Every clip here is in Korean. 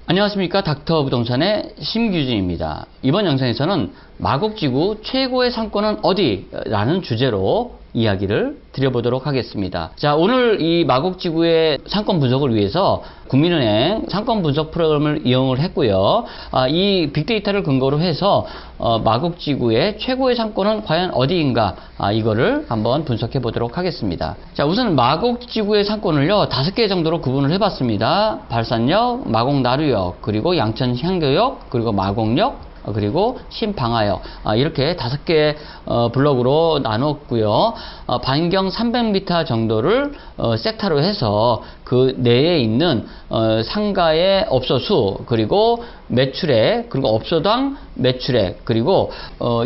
안녕하십니까. 닥터 부동산의 심규진입니다. 이번 영상에서는 마곡지구 최고의 상권은 어디? 라는 주제로 이야기를 드려보도록 하겠습니다. 자, 오늘 이 마곡지구의 상권 분석을 위해서 국민은행 상권 분석 프로그램을 이용을 했고요. 이 빅데이터를 근거로 해서 마곡지구의 최고의 상권은 과연 어디인가, 이거를 한번 분석해 보도록 하겠습니다. 자, 우선 마곡지구의 상권을요 5개 정도로 구분을 해봤습니다. 발산역, 마곡나루역, 그리고 양천향교역, 그리고 마곡역, 그리고 신방화역, 이렇게 5개 블록으로 나눴고요. 반경 300m 정도를 섹터로 해서 그 내에 있는 상가의 업소 수, 그리고 매출액, 그리고 업소당 매출액, 그리고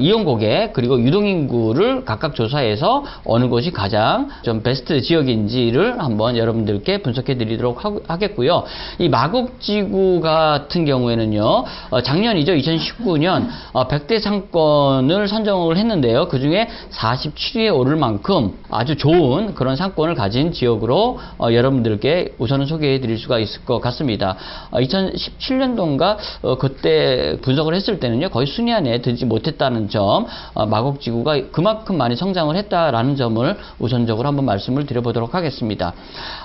이용 고객, 그리고 유동인구를 각각 조사해서 어느 곳이 가장 좀 베스트 지역인지를 한번 여러분들께 분석해 드리도록 하겠고요. 이 마곡지구 같은 경우에는요, 작년이죠. 2019년 100대 상권을 선정을 했는데요. 그 중에 47위에 오를 만큼 아주 좋은 그런 상권을 가진 지역으로 여러분들께 우선은 소개해 드릴 수가 있을 것 같습니다. 2017년도인가 그때 분석을 했을 때는요, 거의 순위 안에 들지 못했다는 점, 마곡지구가 그만큼 많이 성장을 했다라는 점을 우선적으로 한번 말씀을 드려보도록 하겠습니다.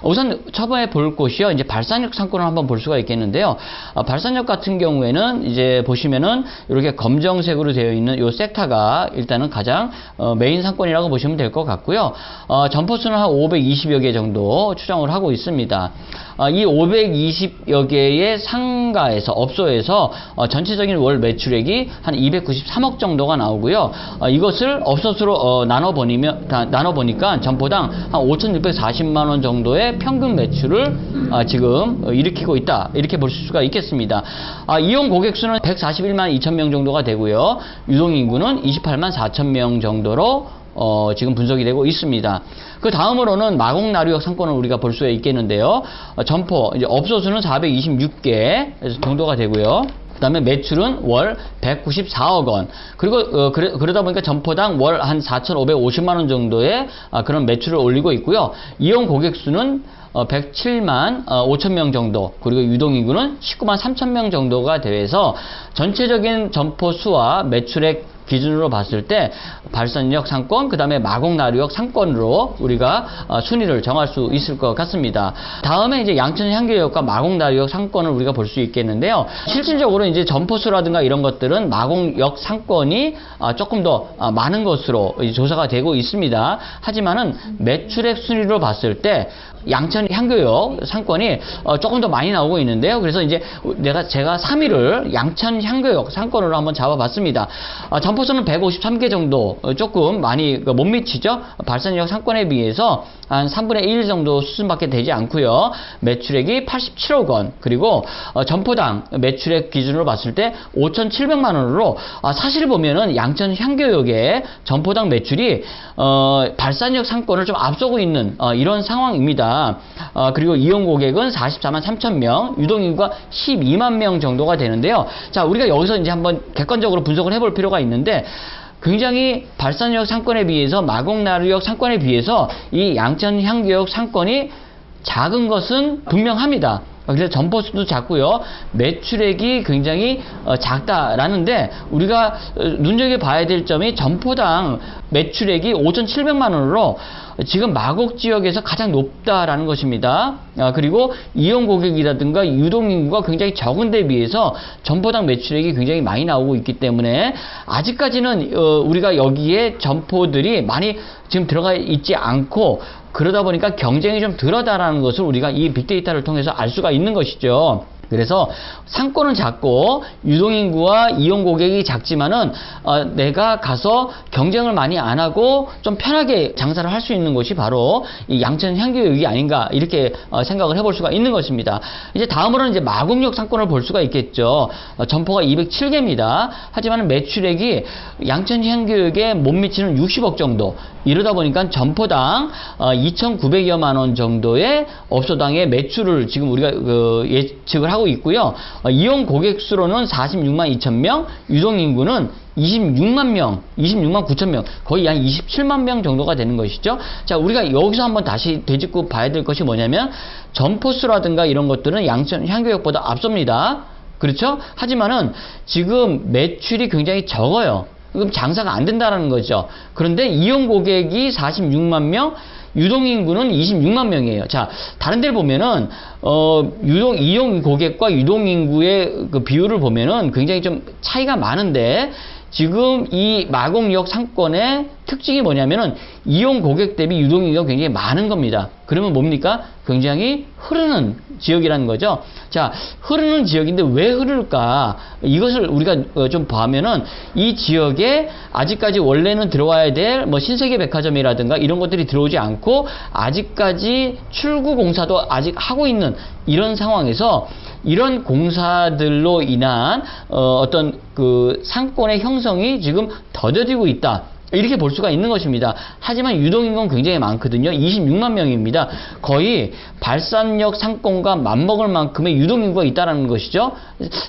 우선 처음에 볼 곳이요, 이제 발산역 상권을 한번 볼 수가 있겠는데요. 발산역 같은 경우에는 이제 보시면은 이렇게 검정색으로 되어 있는 이 섹터가 일단은 가장 메인 상권이라고 보시면 될 것 같고요. 점포수는 한 520여 개 정도 추정을 하고 있습니다. 이 520여 개의 상가에서, 업소에서 전체적인 월 매출액이 한 293억 정도가 나오고요. 이것을 업소수로 나눠보니까 점포당 한 5,640만 원 정도의 평균 매출을 지금 일으키고 있다, 이렇게 볼 수가 있겠습니다. 이용 고객 수는 141만 2천 명 정도가 되고요. 유동인구는 28만 4천 명 정도로 지금 분석이 되고 있습니다. 그 다음으로는 마곡나루역 상권을 우리가 볼 수가 있겠는데요. 점포, 이제 업소수는 426개 정도가 되고요. 그 다음에 매출은 월 194억 원. 그리고, 그러다 보니까 점포당 월 한 4,550만 원 정도의 그런 매출을 올리고 있고요. 이용 고객 수는 107만 5천 명 정도, 그리고 유동인구는 19만 3천 명 정도가 돼서 전체적인 점포 수와 매출액 기준으로 봤을 때 발산역 상권, 그 다음에 마곡나루역 상권으로 우리가 순위를 정할 수 있을 것 같습니다. 다음에 이제 양천향교역과 마곡나루역 상권을 우리가 볼 수 있겠는데요. 실질적으로 이제 점포수라든가 이런 것들은 마곡역 상권이 조금 더 많은 것으로 조사가 되고 있습니다. 하지만은 매출액 순위로 봤을 때 양천향교역 상권이 조금 더 많이 나오고 있는데요. 그래서 이제 제가 3위를 양천향교역 상권으로 한번 잡아봤습니다. 점포수는 153개 정도, 조금 많이 못 미치죠. 발산역 상권에 비해서 한 3분의 1 정도 수준밖에 되지 않고요. 매출액이 87억 원, 그리고 점포당 매출액 기준으로 봤을 때 5,700만 원으로 사실 보면은 양천향교역의 점포당 매출이 발산역 상권을 좀 앞서고 있는 이런 상황입니다. 그리고 이용 고객은 44만 3천 명, 유동인구가 12만 명 정도가 되는데요. 자, 우리가 여기서 이제 한번 객관적으로 분석을 해볼 필요가 있는데, 굉장히 발산역 상권에 비해서, 마곡나루역 상권에 비해서 이 양천향교역 상권이 작은 것은 분명합니다. 그래서 점포수도 작고요. 매출액이 굉장히 작다라는데, 우리가 눈여겨봐야 될 점이 점포당 매출액이 5,700만 원으로 지금 마곡 지역에서 가장 높다라는 것입니다. 그리고 이용 고객이라든가 유동인구가 굉장히 적은 데 비해서 점포당 매출액이 굉장히 많이 나오고 있기 때문에 아직까지는 우리가 여기에 점포들이 많이 지금 들어가 있지 않고, 그러다 보니까 경쟁이 좀 덜하다라는 것을 우리가 이 빅데이터를 통해서 알 수가 있는 것이죠. 그래서 상권은 작고 유동인구와 이용 고객이 작지만은 내가 가서 경쟁을 많이 안 하고 좀 편하게 장사를 할 수 있는 곳이 바로 이 양천향교역이 아닌가, 이렇게 생각을 해볼 수가 있는 것입니다. 이제 다음으로는 이제 마곡역 상권을 볼 수가 있겠죠. 점포가 207개입니다. 하지만 매출액이 양천향교역에 못 미치는 60억 정도. 이러다 보니까 점포당 2,900여만 원 정도의 업소당의 매출을 지금 우리가 예측을 하고 있고요. 이용 고객 수로는 46만 2천 명, 유동 인구는 26만 명, 26만 9천 명, 거의 한 27만 명 정도가 되는 것이죠. 자, 우리가 여기서 한번 다시 되짚고 봐야 될 것이 뭐냐면 점포수라든가 이런 것들은 양천 향교역보다 앞섭니다. 그렇죠? 하지만은 지금 매출이 굉장히 적어요. 그럼 장사가 안 된다는 거죠. 그런데 이용 고객이 46만 명, 유동 인구는 26만 명이에요. 자, 다른 데를 보면은 이용 고객과 유동 인구의 그 비율을 보면은 굉장히 좀 차이가 많은데, 지금 이 마곡역 상권의 특징이 뭐냐면은 이용 고객 대비 유동 인구가 굉장히 많은 겁니다. 그러면 뭡니까? 굉장히 흐르는 지역이라는 거죠. 자, 흐르는 지역인데 왜 흐를까? 이것을 우리가 좀 보면은 이 지역에 아직까지 원래는 들어와야 될 뭐 신세계 백화점이라든가 이런 것들이 들어오지 않고 아직까지 출구 공사도 아직 하고 있는 이런 상황에서 이런 공사들로 인한 어떤 그 상권의 형성이 지금 더뎌지고 있다. 이렇게 볼 수가 있는 것입니다. 하지만 유동인구는 굉장히 많거든요. 26만 명입니다. 거의 발산역 상권과 맞먹을 만큼의 유동인구가 있다는 것이죠.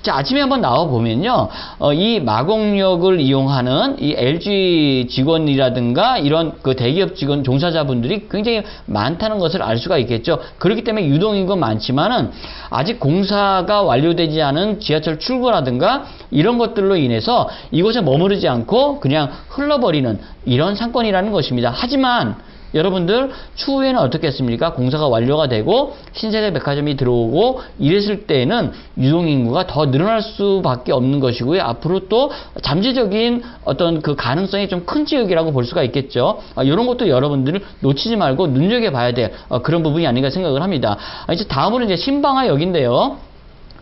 자, 아침에 한번 나와보면요. 이 마곡역을 이용하는 이 LG 직원이라든가 이런 그 대기업 직원 종사자분들이 굉장히 많다는 것을 알 수가 있겠죠. 그렇기 때문에 유동인구는 많지만은 아직 공사가 완료되지 않은 지하철 출구라든가 이런 것들로 인해서 이곳에 머무르지 않고 그냥 흘러버리는 이런 상권이라는 것입니다. 하지만 여러분들 추후에는 어떻겠습니까? 공사가 완료가 되고 신세계 백화점이 들어오고 이랬을 때는 유동인구가 더 늘어날 수밖에 없는 것이고요. 앞으로 또 잠재적인 어떤 그 가능성이 좀 큰 지역이라고 볼 수가 있겠죠. 이런 것도 여러분들 놓치지 말고 눈여겨봐야 될 그런 부분이 아닌가 생각을 합니다. 이제 다음으로 이제 신방화역인데요.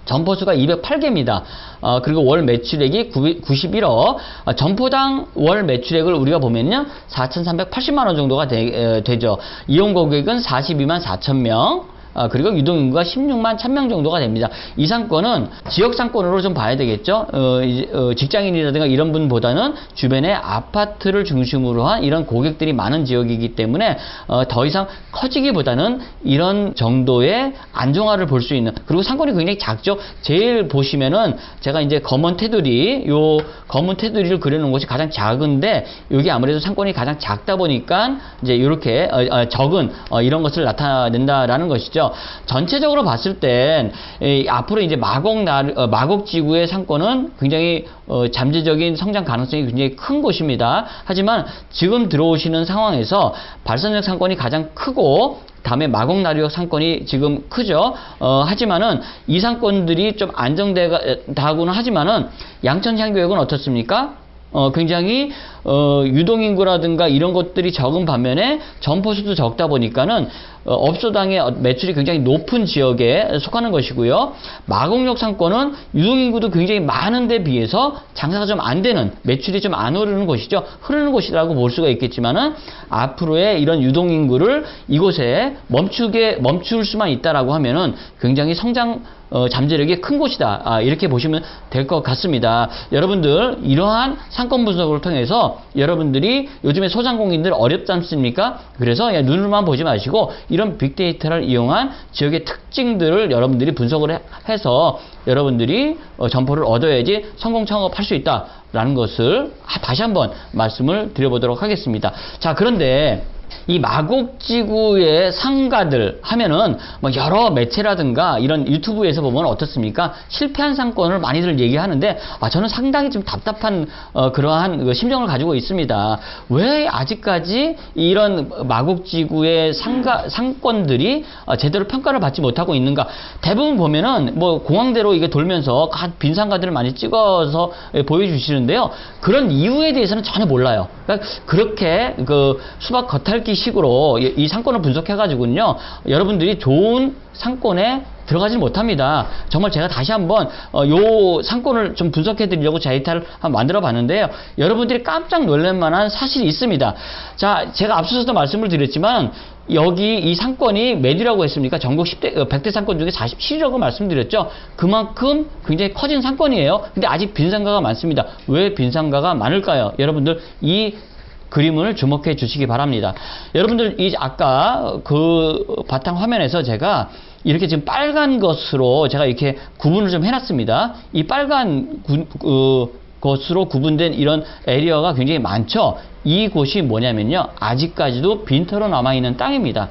점포수가 208개입니다. 그리고 월 매출액이 91억. 점포당 월 매출액을 우리가 보면요. 4,380만 원 정도가 되죠. 이용 고객은 42만 4천 명. 그리고 유동인구가 16만 1000명 정도가 됩니다. 이 상권은 지역 상권으로 좀 봐야 되겠죠. 직장인이라든가 이런 분보다는 주변에 아파트를 중심으로 한 이런 고객들이 많은 지역이기 때문에 더 이상 커지기보다는 이런 정도의 안정화를 볼 수 있는, 그리고 상권이 굉장히 작죠. 제일 보시면은 제가 이제 검은 테두리, 요 검은 테두리를 그려놓은 곳이 가장 작은데, 여기 아무래도 상권이 가장 작다 보니까 이제 이렇게 적은 이런 것을 나타낸다라는 것이죠. 전체적으로 봤을 땐 앞으로 이제 마곡지구의 상권은 굉장히 잠재적인 성장 가능성이 굉장히 큰 곳입니다. 하지만 지금 들어오시는 상황에서 발산역 상권이 가장 크고 다음에 마곡나루역 상권이 지금 크죠. 하지만은 이 상권들이 좀 안정되다고는 하지만은 양천향교역은 어떻습니까? 굉장히 유동인구라든가 이런 것들이 적은 반면에 점포수도 적다 보니까는 업소당의 매출이 굉장히 높은 지역에 속하는 것이고요. 마곡역 상권은 유동인구도 굉장히 많은데 비해서 장사가 좀 안 되는, 매출이 좀 안 오르는 곳이죠. 흐르는 곳이라고 볼 수가 있겠지만은 앞으로의 이런 유동인구를 이곳에 멈출 수만 있다라고 하면은 굉장히 성장 잠재력이 큰 곳이다. 이렇게 보시면 될 것 같습니다. 여러분들 이러한 상권 분석을 통해서 여러분들이 요즘에 소상공인들 어렵지 않습니까? 그래서 눈으로만 보지 마시고 이런 빅데이터를 이용한 지역의 특징들을 여러분들이 분석을 해서 여러분들이 점포를 얻어야지 성공 창업할 수 있다라는 것을 다시 한번 말씀을 드려보도록 하겠습니다. 자, 그런데 이 마곡지구의 상가들 하면은 뭐 여러 매체라든가 이런 유튜브에서 보면 어떻습니까? 실패한 상권을 많이들 얘기하는데 저는 상당히 좀 답답한 그러한 심정을 가지고 있습니다. 왜 아직까지 이런 마곡지구의 상권들이 제대로 평가를 받지 못하고 있는가? 대부분 보면은 뭐 공항대로 이게 돌면서 빈 상가들을 많이 찍어서 보여주시는데요. 그런 이유에 대해서는 전혀 몰라요. 그러니까 그렇게 그 수박 겉핥기 식으로 이 상권을 분석해가지고는요, 여러분들이 좋은 상권에 들어가지 못합니다. 정말 제가 다시 한번 요 상권을 좀 분석해 드리려고 데이터를 한번 만들어 봤는데요. 여러분들이 깜짝 놀랄 만한 사실이 있습니다. 자, 제가 앞서서도 말씀을 드렸지만 여기 이 상권이 몇이라고 했습니까? 전국 100대 상권 중에 47이라고 말씀드렸죠. 그만큼 굉장히 커진 상권이에요. 근데 아직 빈상가가 많습니다. 왜 빈상가가 많을까요? 여러분들 이 그림을 주목해 주시기 바랍니다. 여러분들 아까 그 바탕 화면에서 제가 이렇게 지금 빨간 것으로 제가 이렇게 구분을 좀 해놨습니다. 이 빨간 것으로 구분된 이런 에리어가 굉장히 많죠. 이곳이 뭐냐면요, 아직까지도 빈터로 남아있는 땅입니다.